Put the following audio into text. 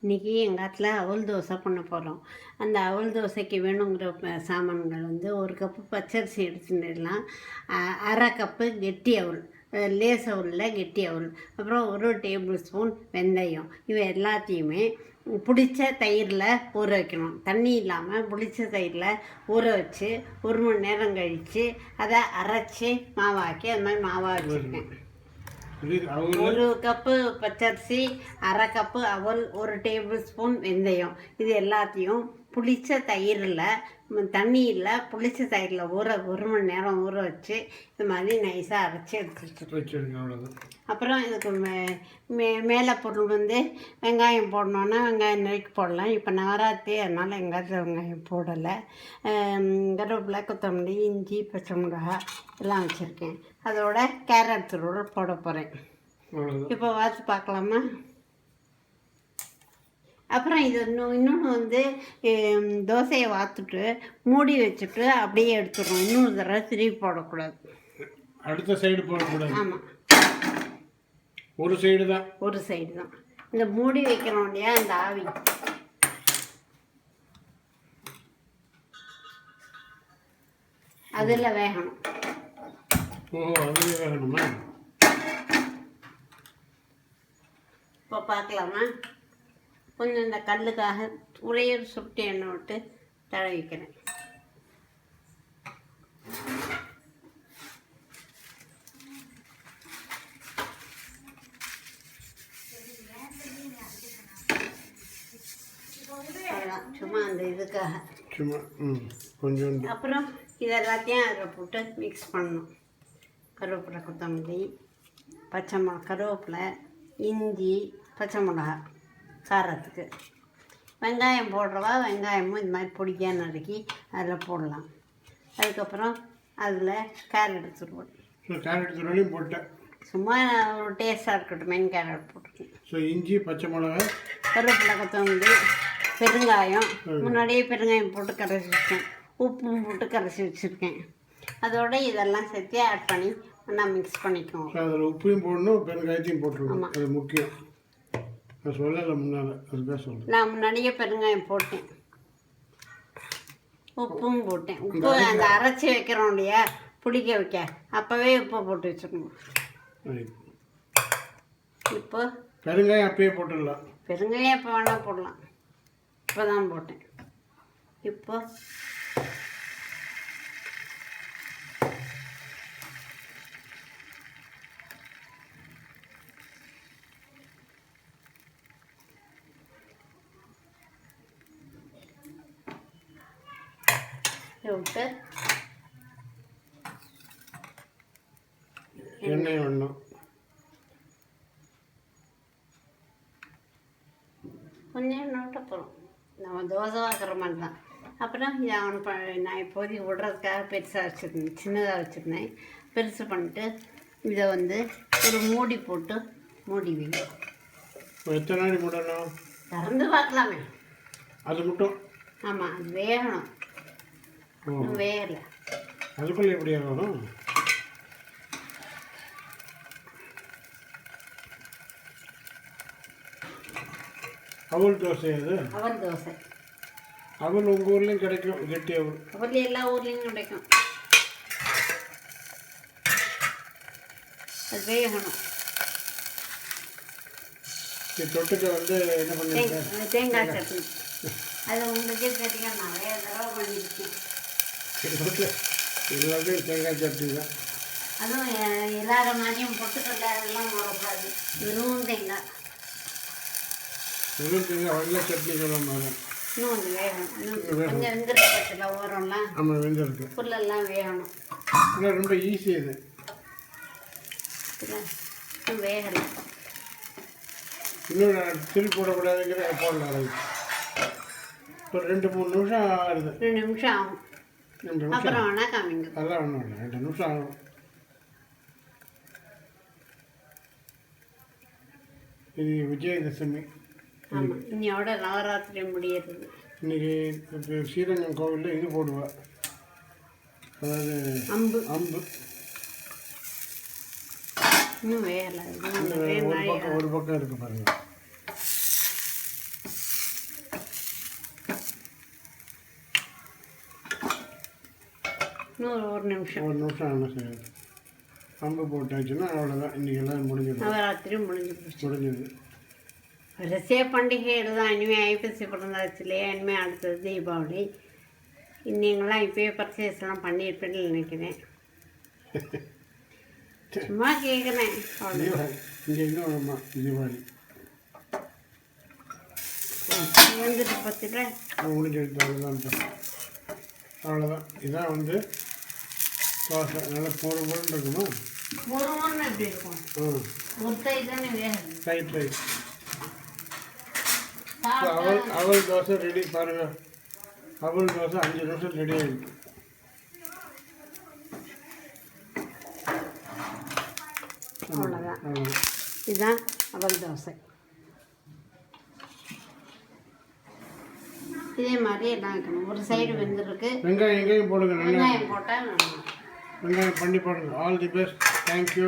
இன்றைக்கி எங்கள் ஆத்தில் அவல் தோசை பண்ண போகிறோம். அந்த அவல் தோசைக்கு வேணுங்கிற சாமான்கள் வந்து ஒரு கப்பு பச்சரிசி எடுத்துட்டுலாம், அரை கப்பு கெட்டி அவல், லேஸ் அவலில் கெட்டி அவல், அப்புறம் ஒரு டேபிள் ஸ்பூன் வெந்தயம். இவை எல்லாத்தையுமே பிடிச்ச தயிரில் ஊற வைக்கணும். தண்ணி இல்லாமல் பிடிச்ச தயிரில் ஊற வச்சு 1 மணி நேரம் கழித்து அதை அரைச்சி மாவாக்கி அது மாதிரி மாவாக வச்சுருக்கேன். 1 கப்பு பச்சரிசி, அரை கப்பு அவல், 1 டேபிள் ஸ்பூன் வெந்தயம். இது எல்லாத்தையும் புளிச்ச தயிரில், தண்ணியில் புளிச்ச தயிரில் 1 மணி நேரம் ஊற வச்சு இது மாதிரி நைஸாக அரைச்சி எடுத்து வச்சுருக்கேன். அப்புறம் இதுக்கு மேலே பொருள் வந்து வெங்காயம் போடணுன்னா வெங்காயம் நறுக்கி போடலாம். இப்போ நவராத்திரி அதனால் வெங்காயத்தில் வெங்காயம் போடலை. கருவேப்பிலை, கொத்தமல்லி, இஞ்சி, பச்சை மிளகாய் எல்லாம் வச்சுருக்கேன். அதோட கேரட் துருவல் போட போகிறேன். இப்போ வாசி பார்க்கலாமா? அப்புறம் இது இன்னொன்று வந்து தோசையை வாத்துட்டு மூடி வச்சுட்டு அப்படியே எடுத்துடணும். இன்னொரு தடவை திருப்பி போடக்கூடாது. அடுத்த சைடு போடக்கூடாது. ஆமாம், ஒரு சைடு தான். ஒரு சைடு தான். இந்த மூடி வைக்கிறோம் இல்லையா, இந்த ஆவி அதில் வேகணும். ஓ, அதில் வேகணுமா? இப்போ பார்க்கலாமா? கொஞ்சம் இந்த கல்லுக்காக ஒரே ஒரு சுட்டு எண்ணெய் விட்டு தடவிக்கிறேன். சும்மா அந்த இதுக்காக சும்மா கொஞ்சம். அப்புறம் இது எல்லாத்தையும் அதில் போட்டு மிக்ஸ் பண்ணணும். கருவேப்பிலை, கொத்தமல்லி, பச்சை கருவேப்பிலை, இஞ்சி, பச்சை மிளகாய் காரத்துக்கு. வெங்காயம் போடுறவா வெங்காயமும் இந்த மாதிரி பொடியாக நறுக்கி அதில் போடலாம். அதுக்கப்புறம் அதில் கேரட் துருவல். கேரட் துருவலையும் போட்டேன். சும்மா ஒரு டேஸ்ட்டாக இருக்கட்டும், மெயின் கேரட் போட்டுருக்கேன். ஸோ இஞ்சி, பச்சை மிளகாய், கருவேப்பிலை, கொத்தமல்லி, பெருங்காயம். முன்னாடியே பெருங்காயம் போட்டு கரைச்சி வச்சுருக்கேன். உப்பும் போட்டு கரைச்சி வச்சுருக்கேன். அதோட இதெல்லாம் சேர்த்து ஆட் பண்ணி நான் மிக்ஸ் பண்ணிக்குவோம். அதில் உப்பையும் போடணும், பெருங்காயத்தையும் போட்டுருவோம். அது முக்கியம். நான் சொல்லலை முன்னால், அதுதான் சொல்கிறேன். நான் முன்னாடியே பெருங்காயம் போட்டேன், உப்பும் போட்டேன். உப்பு அந்த அரைச்சி வைக்கிறோம் இல்லையா பிடிக்க வைக்க, அப்போவே உப்பு போட்டு வச்சுக்கணும். இப்போ பெருங்காயம் அப்பயே போட்டுடலாம். பெருங்காயம் எப்போ வேணால் போடலாம். இப்போ தான் போட்டேன். இப்போ விட்டு எண்ணெய் வேணும். கொஞ்சம் எண்ணெய் விட்ட போகிறோம். நம்ம தோசை வாக்குற மாதிரி தான். அப்புறம் இதை நான் இப்போதைக்கு விடுறதுக்காக பெருசாக வச்சுருந்தேன், சின்னதாக வச்சுருந்தேன். பெருசு பண்ணிட்டு இதை வந்து ஒரு மூடி போட்டு மூடி வைங்க. எத்தனை நாள் மூடணும்? திறந்து பார்க்கலாமே. அது மட்டும். ஆமாம், அது வேகணும். வேகலை. அதுக்குள்ளே எப்படி ஆகணும்? அவல் தோசை. அது அவல் தோசை. அவல் உங்கள் ஊர்லேயும் கிடைக்கும், கெட்டி அவல். அவல் எல்லா ஊர்லேயும் கிடைக்கும். அது வேகணும். தொட்டுக்க வந்து என்ன பண்ணுங்க, தேங்காய் சட்னி. அது உங்களுக்கே தெரியும், நிறைய தடவை பண்ணியிருக்கேன். எல்லாத்தையும் தேங்காய் சட்னி தான். அதுவும் எல்லாரும் மாதிரியும் பொட்டுக்கடலை அதெல்லாம் போடக்கூடாது. வெறும் தேங்காய். வெறும் தேங்காய் வெள்ளை சட்னி சொல்லுவாங்க. இன்னும் கொஞ்சம் வேகணும். கொஞ்சம் வெந்திருக்கு பச்சைல ஓரம்லாம். ஆமாம், வெந்திருக்கு. புல்லெல்லாம் வேகணும். ஆனால் ரொம்ப ஈஸி இது. இன்னும் வேகலை. இன்னும் திருப்பி போடக்கூடாதுங்கிற போடலாம். ஒரு 2-3 நிமிஷம் ஆகுது. 2 நிமிஷம் ஆகும். 2 நிமிஷம் அப்புறம் வேணால் காமிங்க. அதெல்லாம் ஒன்றும் இல்லை, 2 நிமிஷம் ஆகும். இது விஜயதசமி. ஆமாம், இன்னையோட நவராத்திரி முடியறது. இன்றைக்கி இப்போ ஸ்ரீரங்கம் கோவிலில் இது போடுவேன், அதாவது அம்பு. இன்னும் வேகலை. ஒரு பக்கம் இருக்குது பாருங்கள். இன்னும் ஒரு நிமிஷம். ஒரு நிமிஷம் என்ன செய்யுது கம்பு போட்டாச்சுன்னா அவ்வளோதான். இன்றைக்கி எல்லாம் முடிஞ்சிடும். நவராத்திரி முடிஞ்சது. வரிசையாக பண்டிகைகள் தான். இனிமேல் ஐப்பசி பிறந்தாச்சு இல்லையா, இனிமேல் அடுத்தது தீபாவளி. நீங்களாம் இப்போயே பர்ச்சேஸ்லாம் பண்ணியிருப்பேன்னு நினைக்கிறேன். சும்மா கேட்குறேன். இங்கே இன்னும் தீபாவளி வந்துட்டு பார்த்துட்டு முடிஞ்செடுத்து அவ்வளோதான். இதான் வந்து தோசை நல்லா பொருள் இருக்குமா? முருகன்னு எப்படி இருக்கும்? ஒரு சைடு தானே வேகும். ரைட். அவல் தோசை ரெடி பாருங்க. அவல் தோசை 5 நிமிஷம் ரெடி ஆகிருக்கு. அவ்வளோதான். இதுதான் அவல் தோசை. இதே மாதிரி எல்லாம் வைக்கணும். ஒரு சைடு வெந்திருக்கு. வெங்காயம் போடுங்க. வெங்காயம் போட்டால் வெங்காயம் பண்ணி போடுங்க. All the best. தேங்க்யூ.